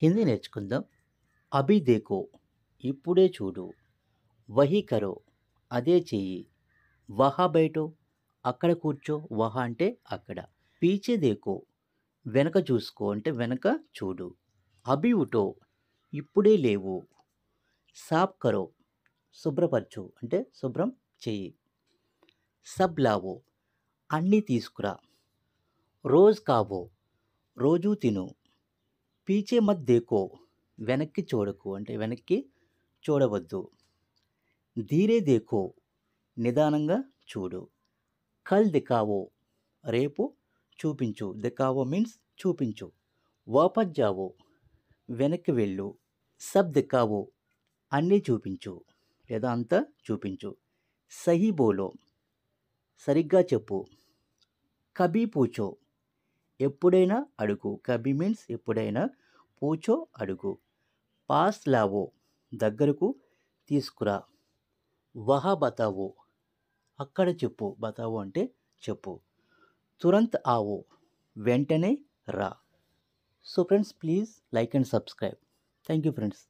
హిందీ నేర్చుకుందాం. అభి దేఖో ఇప్పుడే చూడు, వహీ కరో అదే చెయ్యి, వహా బైఠో అక్కడ కూర్చో, వహా అంటే అక్కడ, పీచే దేఖో వెనక చూసుకో అంటే వెనక చూడు, అభి ఉఠో ఇప్పుడే లేవు, సాఫ్ కరో శుభ్రపరచు అంటే శుభ్రం చెయ్యి, సబ్ లావో అన్నీ తీసుకురా, రోజ్ కావో రోజూ తిను, పీచే మత్ దేఖో వెనక్కి చూడకు అంటే వెనక్కి చూడవద్దు, ధీరే దేఖో నిదానంగా చూడు, కల్ దిఖావో రేపు చూపించు, దిఖావో మీన్స్ చూపించు, వాపస్ జావో వెనక్కి వెళ్ళు, సబ్ దిఖావో అన్నీ చూపించు లేదా అంతా చూపించు, సహీ బోలో సరిగ్గా చెప్పు, కభీ పూచో ఎప్పుడైనా అడుగు, కభీ మీన్స్ ఎప్పుడైనా, పూచో అడుగు, పాస్ లావో దగ్గరకు తీసుకురా, వహా బతావో అక్కడ చెప్పు, బతావో అంటే చెప్పు, తురంత్ ఆవో వెంటనే రా. So friends, please like and subscribe. Thank you friends.